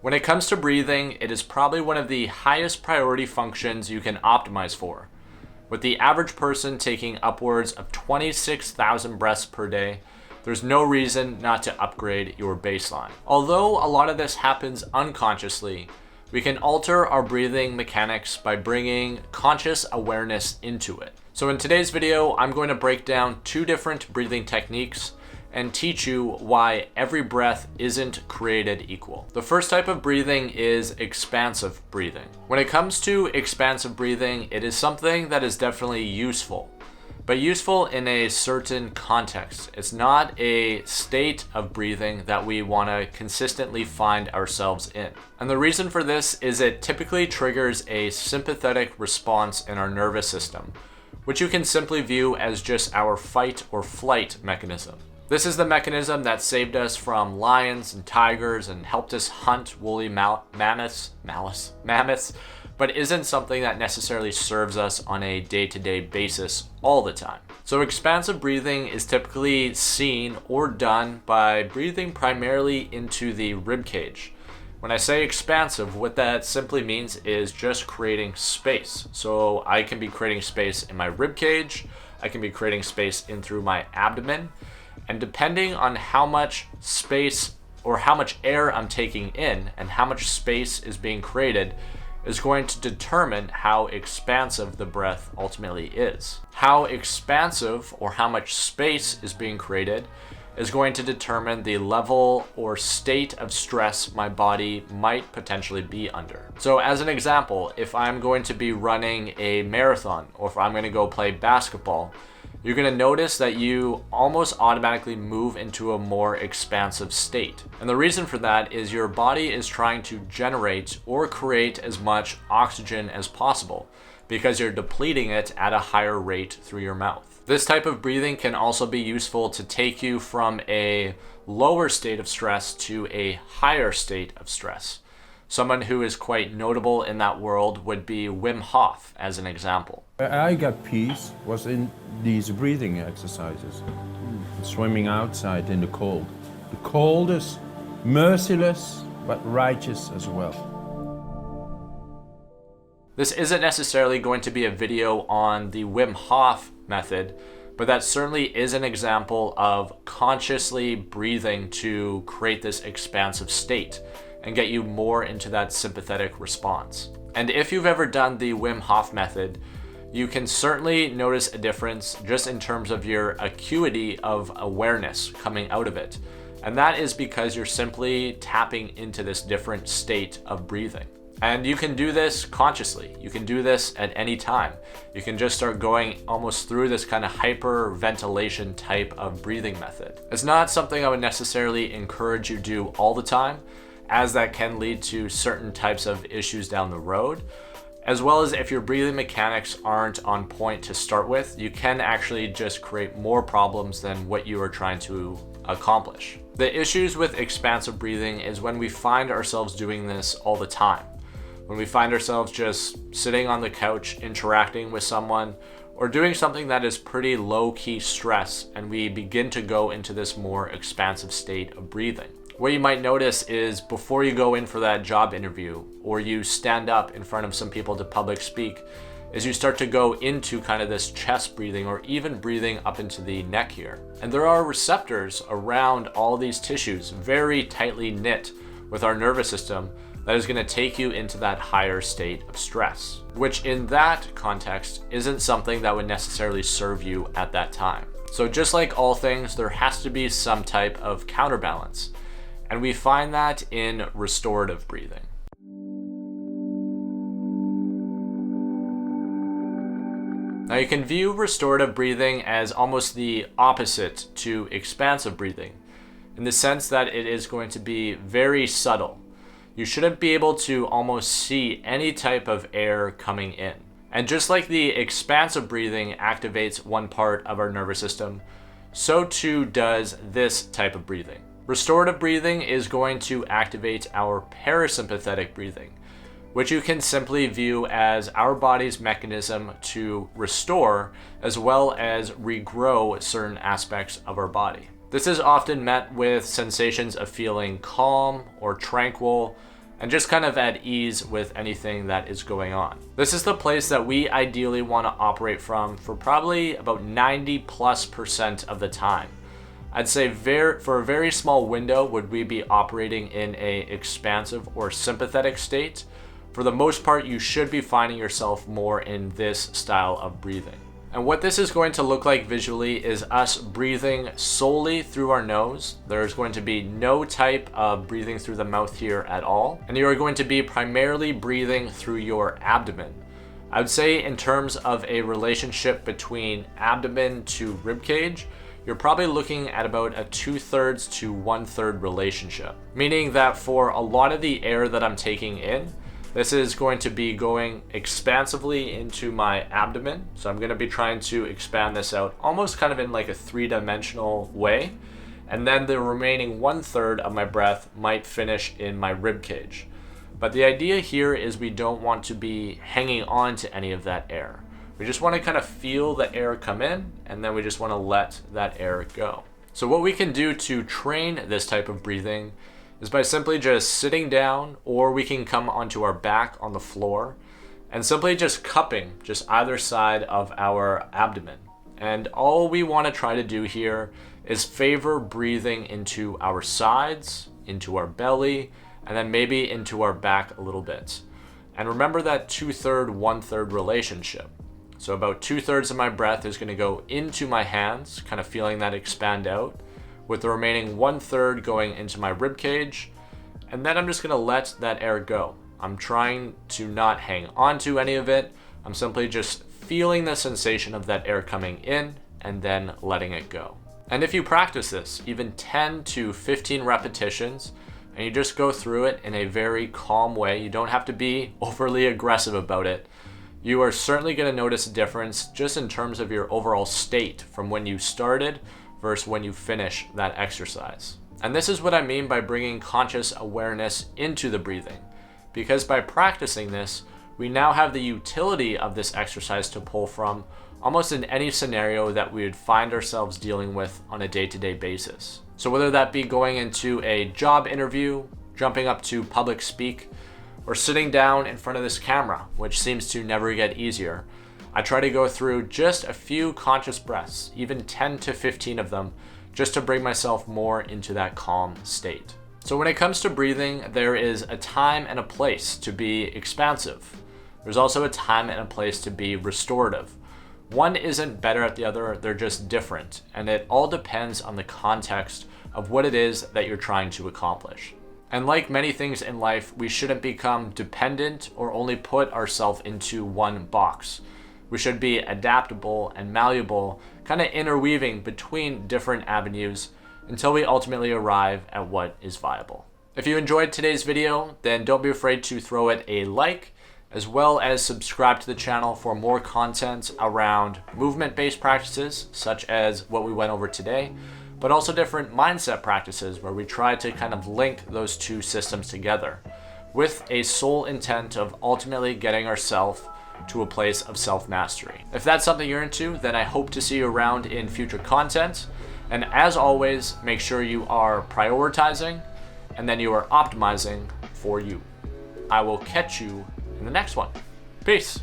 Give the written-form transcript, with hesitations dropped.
When it comes to breathing, it is probably one of the highest priority functions you can optimize for. With the average person taking upwards of 26,000 breaths per day, there's no reason not to upgrade your baseline. Although a lot of this happens unconsciously, we can alter our breathing mechanics by bringing conscious awareness into it. So in today's video, I'm going to break down 2 different breathing techniques and teach you why every breath isn't created equal. The first type of breathing is expansive breathing. When it comes to expansive breathing, it is something that is definitely useful, but useful in a certain context. It's not a state of breathing that we want to consistently find ourselves in. And the reason for this is it typically triggers a sympathetic response in our nervous system, which you can simply view as just our fight or flight mechanism. This is the mechanism that saved us from lions and tigers and helped us hunt woolly mammoths, but isn't something that necessarily serves us on a day-to-day basis all the time. So expansive breathing is typically seen or done by breathing primarily into the rib cage. When I say expansive, what that simply means is just creating space. So I can be creating space in my rib cage, I can be creating space in through my abdomen, and depending on how much space or how much air I'm taking in and how much space is being created is going to determine how expansive the breath ultimately is. How expansive or how much space is being created is going to determine the level or state of stress my body might potentially be under. So as an example, if I'm going to be running a marathon or if I'm going to go play basketball, you're going to notice that you almost automatically move into a more expansive state. And the reason for that is your body is trying to generate or create as much oxygen as possible because you're depleting it at a higher rate through your mouth. This type of breathing can also be useful to take you from a lower state of stress to a higher state of stress. Someone who is quite notable in that world would be Wim Hof, as an example. I got peace was in these breathing exercises. Swimming outside in the cold. The cold is merciless, but righteous as well. This isn't necessarily going to be a video on the Wim Hof method, but that certainly is an example of consciously breathing to create this expansive state and get you more into that sympathetic response. And if you've ever done the Wim Hof method, you can certainly notice a difference just in terms of your acuity of awareness coming out of it. And that is because you're simply tapping into this different state of breathing. And you can do this consciously. You can do this at any time. You can just start going almost through this kind of hyperventilation type of breathing method. It's not something I would necessarily encourage you do all the time, as that can lead to certain types of issues down the road. As well as if your breathing mechanics aren't on point to start with, you can actually just create more problems than what you are trying to accomplish. The issues with expansive breathing is when we find ourselves doing this all the time. When we find ourselves just sitting on the couch, interacting with someone, or doing something that is pretty low-key stress, and we begin to go into this more expansive state of breathing. What you might notice is before you go in for that job interview or you stand up in front of some people to public speak, is you start to go into kind of this chest breathing or even breathing up into the neck here. And there are receptors around all these tissues, very tightly knit with our nervous system, that is going to take you into that higher state of stress, which in that context isn't something that would necessarily serve you at that time. So just like all things, there has to be some type of counterbalance. And we find that in restorative breathing. Now you can view restorative breathing as almost the opposite to expansive breathing, in the sense that it is going to be very subtle. You shouldn't be able to almost see any type of air coming in. And just like the expansive breathing activates one part of our nervous system, so too does this type of breathing. Restorative breathing is going to activate our parasympathetic breathing, which you can simply view as our body's mechanism to restore as well as regrow certain aspects of our body. This is often met with sensations of feeling calm or tranquil, and just kind of at ease with anything that is going on. This is the place that we ideally want to operate from for probably about 90+% of the time. I'd say for a very small window would we be operating in a expansive or sympathetic state. For the most part, you should be finding yourself more in this style of breathing. And what this is going to look like visually is us breathing solely through our nose. There's going to be no type of breathing through the mouth here at all. And you are going to be primarily breathing through your abdomen. I would say in terms of a relationship between abdomen to rib cage, you're probably looking at about a 2/3 to 1/3 relationship. Meaning that for a lot of the air that I'm taking in, this is going to be going expansively into my abdomen. So I'm going to be trying to expand this out almost kind of in like a 3-dimensional way. And then the remaining 1/3 of my breath might finish in my rib cage. But the idea here is we don't want to be hanging on to any of that air. We just want to kind of feel the air come in, and then we just want to let that air go. So what we can do to train this type of breathing is by simply just sitting down, or we can come onto our back on the floor and simply just cupping just either side of our abdomen. And all we want to try to do here is favor breathing into our sides, into our belly, and then maybe into our back a little bit. And remember that 2/3, 1/3 relationship. So about 2/3 of my breath is going to go into my hands, kind of feeling that expand out, with the remaining 1/3 going into my rib cage, and then I'm just going to let that air go. I'm trying to not hang on to any of it. I'm simply just feeling the sensation of that air coming in and then letting it go. And if you practice this, even 10 to 15 repetitions, and you just go through it in a very calm way, you don't have to be overly aggressive about it, you are certainly going to notice a difference just in terms of your overall state from when you started versus when you finish that exercise. And this is what I mean by bringing conscious awareness into the breathing. Because by practicing this, we now have the utility of this exercise to pull from almost in any scenario that we would find ourselves dealing with on a day-to-day basis. So whether that be going into a job interview, jumping up to public speak, or sitting down in front of this camera, which seems to never get easier, I try to go through just a few conscious breaths, even 10 to 15 of them, just to bring myself more into that calm state. So when it comes to breathing, there is a time and a place to be expansive. There's also a time and a place to be restorative. One isn't better at the other, they're just different, and it all depends on the context of what it is that you're trying to accomplish. And like many things in life, we shouldn't become dependent or only put ourselves into one box. We should be adaptable and malleable, kind of interweaving between different avenues until we ultimately arrive at what is viable. If you enjoyed today's video, then don't be afraid to throw it a like, as well as subscribe to the channel for more content around movement-based practices, such as what we went over today, but also different mindset practices where we try to kind of link those two systems together with a sole intent of ultimately getting ourselves to a place of self-mastery. If that's something you're into, then I hope to see you around in future content. And as always, make sure you are prioritizing and then you are optimizing for you. I will catch you in the next one. Peace.